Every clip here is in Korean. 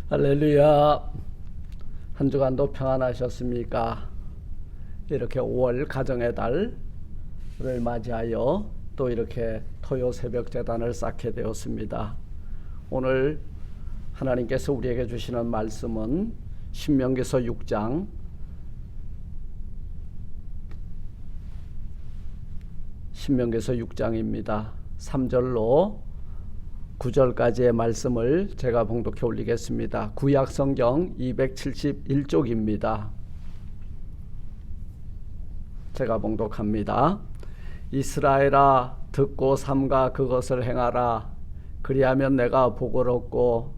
할렐루야. 한 주간도 평안하셨습니까? 이렇게 5월 가정의 달을 맞이하여 또 이렇게 토요 새벽 제단을 쌓게 되었습니다. 오늘 하나님께서 우리에게 주시는 말씀은 신명기서 6장 6장입니다. 3절로 9절까지의 말씀을 제가 봉독해 올리겠습니다. 구약 성경 271쪽입니다. 제가 봉독합니다. 이스라엘아, 듣고 삼가 그것을 행하라. 그리하면 내가 복을 얻고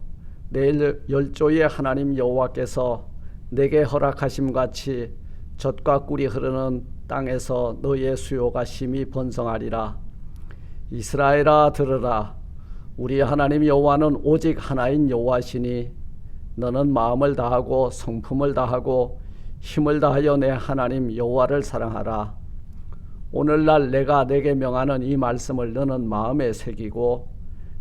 내 열조의 하나님 여호와께서 내게 허락하심 같이 젖과 꿀이 흐르는 땅에서 너의 수요가 심히 번성하리라. 이스라엘아, 들으라. 우리 하나님 여호와는 오직 하나인 여호와시니 너는 마음을 다하고 성품을 다하고 힘을 다하여 내 하나님 여호와를 사랑하라. 오늘날 내가 내게 명하는 이 말씀을 너는 마음에 새기고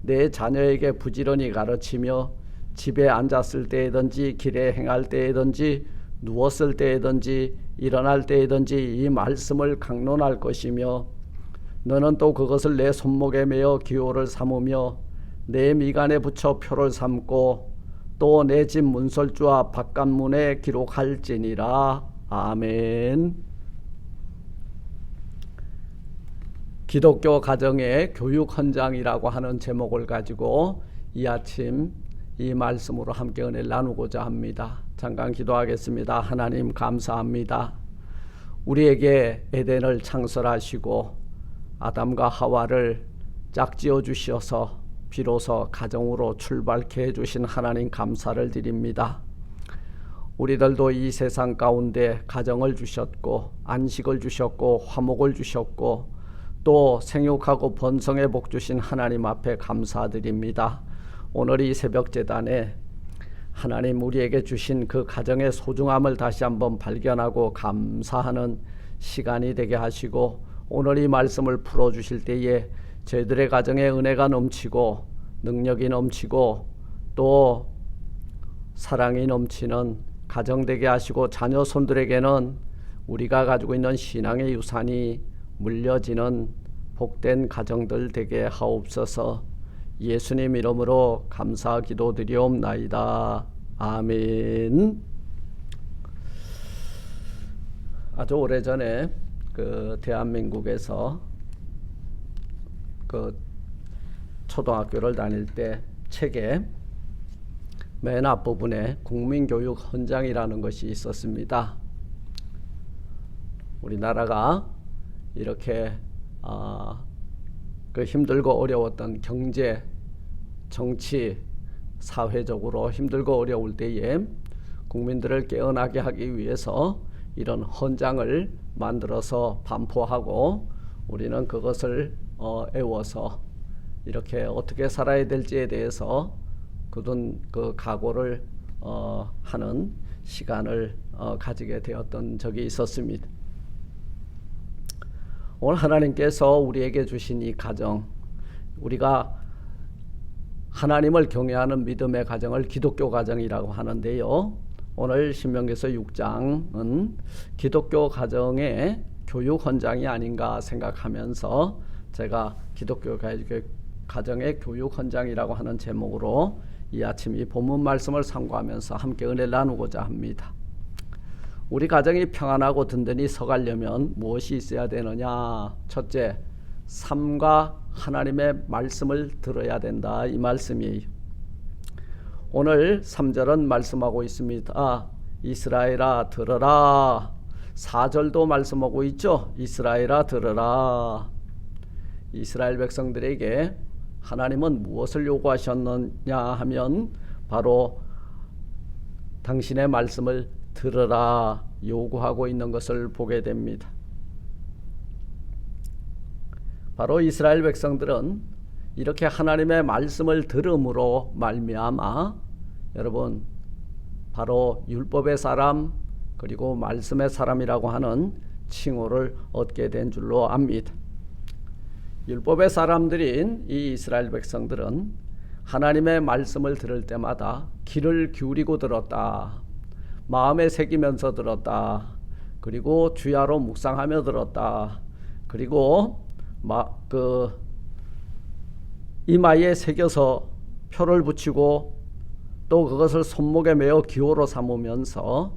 내 자녀에게 부지런히 가르치며 집에 앉았을 때이든지 길에 행할 때이든지 누웠을 때이든지 일어날 때이든지 이 말씀을 강론할 것이며 너는 또 그것을 내 손목에 매어 기호를 삼으며 내 미간에 붙여 표를 삼고 또 내 집 문설주와 바깥문에 기록할지니라. 아멘. 기독교 가정의 교육 헌장이라고 하는 제목을 가지고 이 아침 이 말씀으로 함께 은혜를 나누고자 합니다. 잠깐 기도하겠습니다. 하나님 감사합니다. 우리에게 에덴을 창설하시고 아담과 하와를 짝지어 주셔서 비로소 가정으로 출발케 해주신 하나님 감사를 드립니다. 우리들도 이 세상 가운데 가정을 주셨고 안식을 주셨고 화목을 주셨고 또 생육하고 번성의 복 주신 하나님 앞에 감사드립니다. 오늘 이 새벽 제단에 하나님 우리에게 주신 그 가정의 소중함을 다시 한번 발견하고 감사하는 시간이 되게 하시고 오늘 이 말씀을 풀어주실 때에 저희들의 가정에 은혜가 넘치고 능력이 넘치고 또 사랑이 넘치는 가정 되게 하시고 자녀 손들에게는 우리가 가지고 있는 신앙의 유산이 물려지는 복된 가정들 되게 하옵소서. 예수님 이름으로 감사 기도드리옵나이다. 아멘. 아주 오래전에 그 대한민국에서 그 초등학교를 다닐 때 책에 맨 앞부분에 국민교육 헌장이라는 것이 있었습니다. 우리나라가 이렇게 그 힘들고 어려웠던 경제, 정치, 사회적으로 힘들고 어려울 때에 국민들을 깨어나게 하기 위해서 이런 헌장을 만들어서 반포하고 우리는 그것을 애워서 이렇게 어떻게 살아야 될지에 대해서 굳은 그 각오를 하는 시간을 가지게 되었던 적이 있었습니다. 오늘 하나님께서 우리에게 주신 이 가정, 우리가 하나님을 경외하는 믿음의 가정을 기독교 가정이라고 하는데요. 오늘 신명기서 6장은 기독교 가정의 교육 헌장이 아닌가 생각하면서 제가 기독교 가정의 교육 헌장이라고 하는 제목으로 이 아침 이 본문 말씀을 상고하면서 함께 은혜를 나누고자 합니다. 우리 가정이 평안하고 든든히 서가려면 무엇이 있어야 되느냐? 첫째, 삶과 하나님의 말씀을 들어야 된다. 이 말씀이에요. 오늘 3절은 말씀하고 있습니다. 이스라엘아 들으라. 4절도 말씀하고 있죠. 이스라엘아 들으라. 이스라엘 백성들에게 하나님은 무엇을 요구하셨느냐 하면 바로 당신의 말씀을 들으라 요구하고 있는 것을 보게 됩니다. 바로 이스라엘 백성들은 이렇게 하나님의 말씀을 들음으로 말미암아 여러분 바로 율법의 사람 그리고 말씀의 사람이라고 하는 칭호를 얻게 된 줄로 압니다. 율법의 사람들인 이 이스라엘 백성들은 하나님의 말씀을 들을 때마다 귀를 기울이고 들었다. 마음에 새기면서 들었다. 그리고 주야로 묵상하며 들었다. 그리고 이마에 새겨서 표를 붙이고 또 그것을 손목에 메어 기호로 삼으면서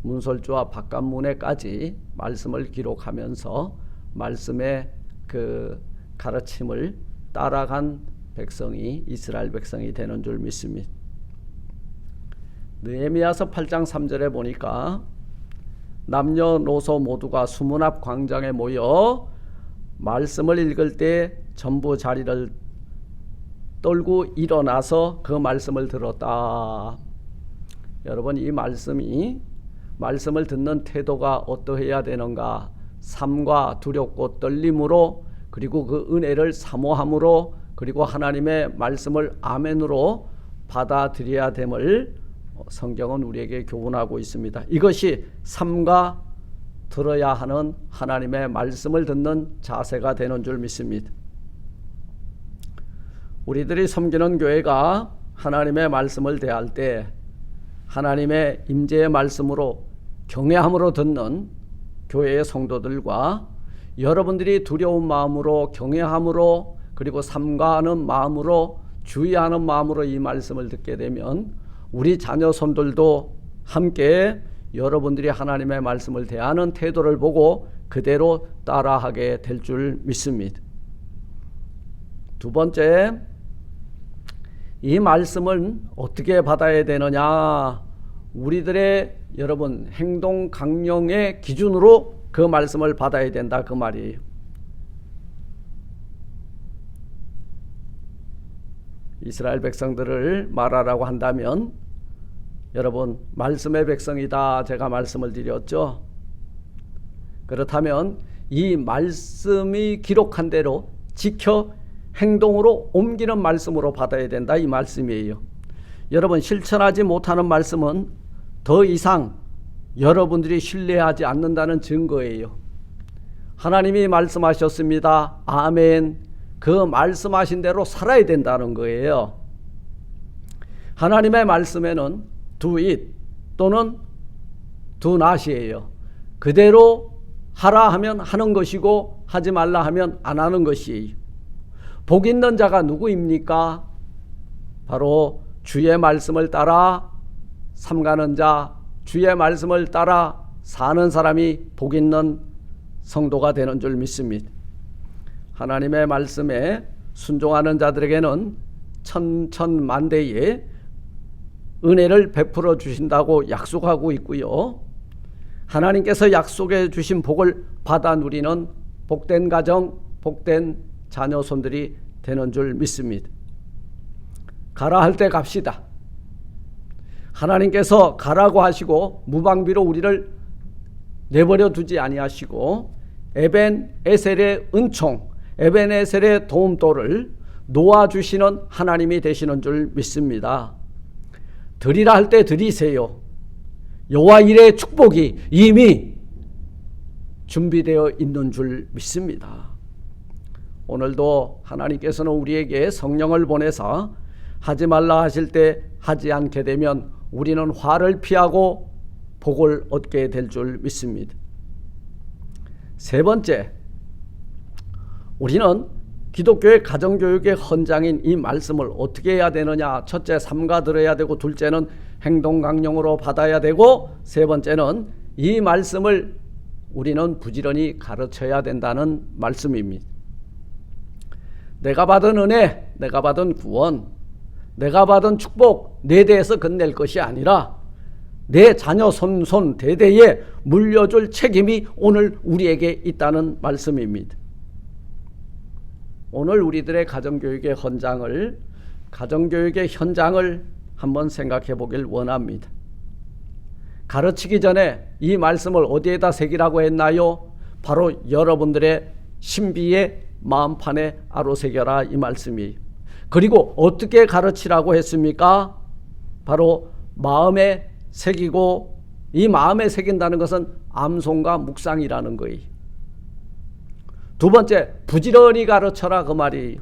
문설주와 바깥문에까지 말씀을 기록하면서 말씀의 그 가르침을 따라간 백성이 이스라엘 백성이 되는 줄 믿습니다. 느헤미야서 8장 3절에 보니까 남녀노소 모두가 수문 앞 광장에 모여 말씀을 읽을 때 전부 자리를 떨고 일어나서 그 말씀을 들었다. 여러분, 이 말씀을 듣는 태도가 어떠해야 되는가? 삶과 두렵고 떨림으로, 그리고 그 은혜를 사모함으로, 그리고 하나님의 말씀을 아멘으로 받아들여야 됨을 성경은 우리에게 교훈하고 있습니다. 이것이 삶과 들어야 하는 하나님의 말씀을 듣는 자세가 되는 줄 믿습니다. 우리들이 섬기는 교회가 하나님의 말씀을 대할 때 하나님의 임재의 말씀으로 경외함으로 듣는 교회의 성도들과 여러분들이 두려운 마음으로 경외함으로 그리고 삼가하는 마음으로 주의하는 마음으로 이 말씀을 듣게 되면 우리 자녀 손들도 함께 여러분들이 하나님의 말씀을 대하는 태도를 보고 그대로 따라하게 될 줄 믿습니다. 두 번째, 이 말씀은 어떻게 받아야 되느냐? 우리들의 여러분 행동 강령의 기준으로 그 말씀을 받아야 된다, 그 말이에요. 이스라엘 백성들을 말하라고 한다면 여러분 말씀의 백성이다, 제가 말씀을 드렸죠. 그렇다면 이 말씀이 기록한 대로 지켜 행동으로 옮기는 말씀으로 받아야 된다, 이 말씀이에요. 여러분 실천하지 못하는 말씀은 더 이상 여러분들이 신뢰하지 않는다는 증거예요. 하나님이 말씀하셨습니다. 아멘. 그 말씀하신 대로 살아야 된다는 거예요. 하나님의 말씀에는 do it 또는 do not이에요. 그대로 하라 하면 하는 것이고 하지 말라 하면 안 하는 것이에요. 복 있는 자가 누구입니까? 바로 주의 말씀을 따라 삼가는 자, 주의 말씀을 따라 사는 사람이 복 있는 성도가 되는 줄 믿습니다. 하나님의 말씀에 순종하는 자들에게는 천천만대의 은혜를 베풀어 주신다고 약속하고 있고요. 하나님께서 약속해 주신 복을 받아 누리는 복된 가정, 복된 자녀손들이 되는 줄 믿습니다. 가라 할 때 갑시다. 하나님께서 가라고 하시고 무방비로 우리를 내버려 두지 아니하시고 에벤에셀의 은총, 에벤에셀의 도움도를 놓아주시는 하나님이 되시는 줄 믿습니다. 드리라 할 때 드리세요. 여호와 일의 축복이 이미 준비되어 있는 줄 믿습니다. 오늘도 하나님께서는 우리에게 성령을 보내서 하지 말라 하실 때 하지 않게 되면 우리는 화를 피하고 복을 얻게 될 줄 믿습니다. 세 번째, 우리는 기독교의 가정교육의 헌장인 이 말씀을 어떻게 해야 되느냐? 첫째, 삼가 들어야 되고, 둘째는 행동 강령으로 받아야 되고, 세 번째는 이 말씀을 우리는 부지런히 가르쳐야 된다는 말씀입니다. 내가 받은 은혜, 내가 받은 구원, 내가 받은 축복 내 대에서 끝낼 것이 아니라 내 자녀 손손 대대에 물려줄 책임이 오늘 우리에게 있다는 말씀입니다. 오늘 우리들의 가정교육의 현장을 한번 생각해 보길 원합니다. 가르치기 전에 이 말씀을 어디에다 새기라고 했나요? 바로 여러분들의 신비의 마음판에 아로새겨라, 이 말씀이에요. 그리고 어떻게 가르치라고 했습니까? 바로 마음에 새기고, 이 마음에 새긴다는 것은 암송과 묵상이라는 거예요. 두 번째, 부지런히 가르쳐라, 그 말이에요.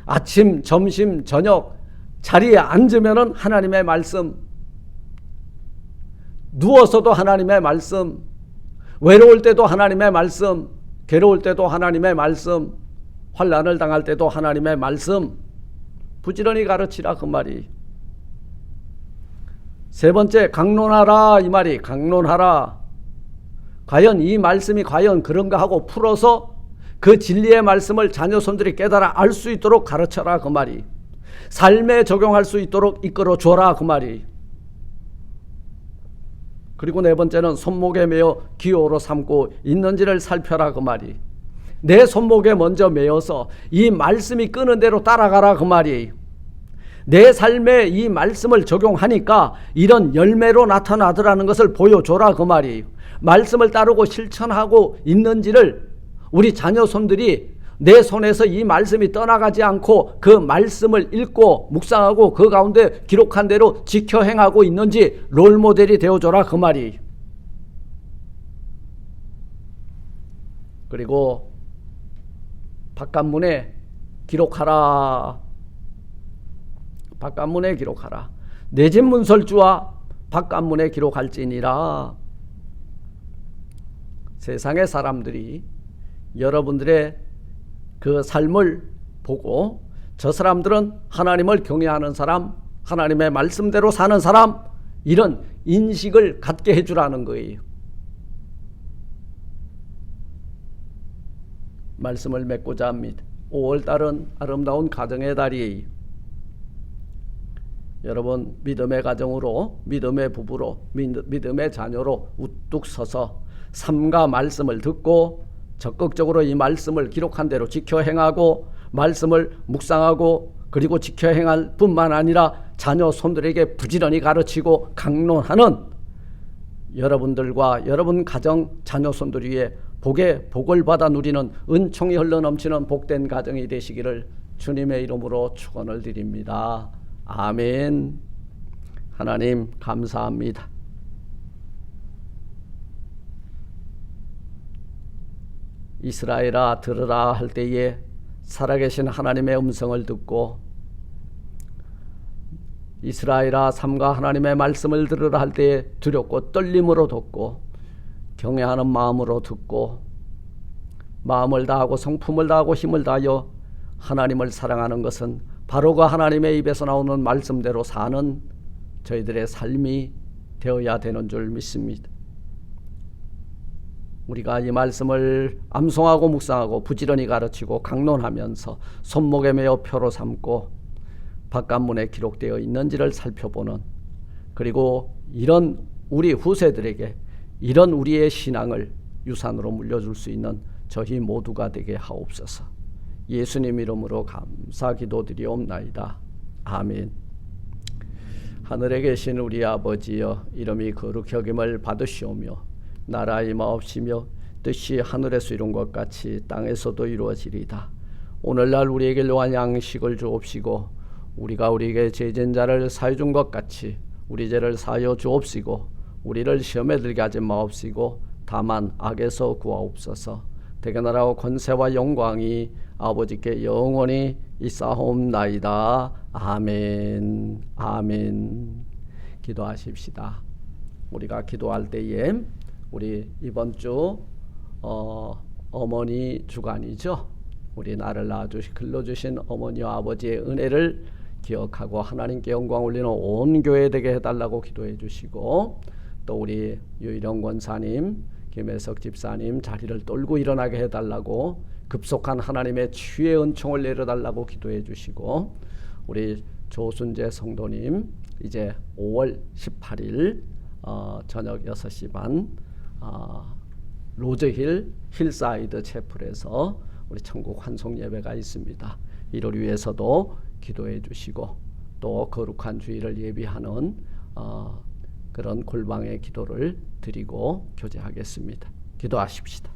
아침, 점심, 저녁 자리에 앉으면은 하나님의 말씀, 누워서도 하나님의 말씀, 외로울 때도 하나님의 말씀, 괴로울 때도 하나님의 말씀, 환난을 당할 때도 하나님의 말씀 부지런히 가르치라 그 말이. 세 번째, 강론하라 이 말이. 강론하라. 과연 이 말씀이 과연 그런가 하고 풀어서 그 진리의 말씀을 자녀손들이 깨달아 알 수 있도록 가르쳐라 그 말이. 삶에 적용할 수 있도록 이끌어 줘라 그 말이. 그리고 네 번째는 손목에 매어 기호로 삼고 있는지를 살펴라 그 말이. 내 손목에 먼저 매어서 이 말씀이 끄는 대로 따라가라 그 말이. 내 삶에 이 말씀을 적용하니까 이런 열매로 나타나더라는 것을 보여줘라 그 말이. 말씀을 따르고 실천하고 있는지를 우리 자녀손들이 내 손에서 이 말씀이 떠나가지 않고 그 말씀을 읽고 묵상하고 그 가운데 기록한 대로 지켜 행하고 있는지 롤모델이 되어줘라 그 말이. 그리고 바깥문에 기록하라. 바깥문에 기록하라. 내 집 문설주와 바깥문에 기록할지니라. 세상의 사람들이 여러분들의 그 삶을 보고 저 사람들은 하나님을 경외하는 사람, 하나님의 말씀대로 사는 사람, 이런 인식을 갖게 해주라는 거예요. 말씀을 맺고자 합니다. 5월달은 아름다운 가정의 달이에요. 여러분 믿음의 가정으로, 믿음의 부부로, 믿음의 자녀로 우뚝 서서 삶과 말씀을 듣고 적극적으로 이 말씀을 기록한 대로 지켜 행하고 말씀을 묵상하고 그리고 지켜 행할 뿐만 아니라 자녀 손들에게 부지런히 가르치고 강론하는 여러분들과 여러분 가정 자녀 손들 위에 복을 받아 누리는 은총이 흘러넘치는 복된 가정이 되시기를 주님의 이름으로 축원을 드립니다. 아멘. 하나님 감사합니다. 이스라엘아 들으라 할 때에 살아계신 하나님의 음성을 듣고, 이스라엘아 삼가 하나님의 말씀을 들으라 할 때에 두렵고 떨림으로 듣고 경외하는 마음으로 듣고 마음을 다하고 성품을 다하고 힘을 다하여 하나님을 사랑하는 것은 바로 그 하나님의 입에서 나오는 말씀대로 사는 저희들의 삶이 되어야 되는 줄 믿습니다. 우리가 이 말씀을 암송하고 묵상하고 부지런히 가르치고 강론하면서 손목에 매어 표로 삼고 바깥문에 기록되어 있는지를 살펴보는, 그리고 이런 우리 후세들에게 이런 우리의 신앙을 유산으로 물려줄 수 있는 저희 모두가 되게 하옵소서. 예수님 이름으로 감사 기도드리옵나이다. 아멘. 하늘에 계신 우리 아버지여, 이름이 거룩히 여김을 받으시오며 나라 임하옵시며 뜻이 하늘에서 이룬 것 같이 땅에서도 이루어지리이다. 오늘날 우리에게 일용할 양식을 주옵시고 우리가 우리에게 죄진 자를 사여 준 것 같이 우리 죄를 사여 주옵시고 우리를 시험에 들게 하지 마옵시고 다만 악에서 구하옵소서. 대견하라고 권세와 영광이 아버지께 영원히 있사옵나이다. 아멘. 아멘. 기도하십시다. 우리가 기도할 때에 우리 이번 주 어머니 주간이죠. 우리 나를 낳아주시 글러주신 어머니와 아버지의 은혜를 기억하고 하나님께 영광 올리는 온 교회 되게 해달라고 기도해 주시고, 또 우리 유일영 권사님, 김혜석 집사님 자리를 떨고 일어나게 해달라고 급속한 하나님의 치유의 은총을 내려달라고 기도해 주시고, 우리 조순재 성도님 이제 5월 18일 저녁 6시 반 로즈힐 힐사이드 채플에서 우리 천국 환송 예배가 있습니다. 이를 위해서도 기도해 주시고, 또 거룩한 주일을 예비하는 그런 골방의 기도를 드리고 교제하겠습니다. 기도하십시다.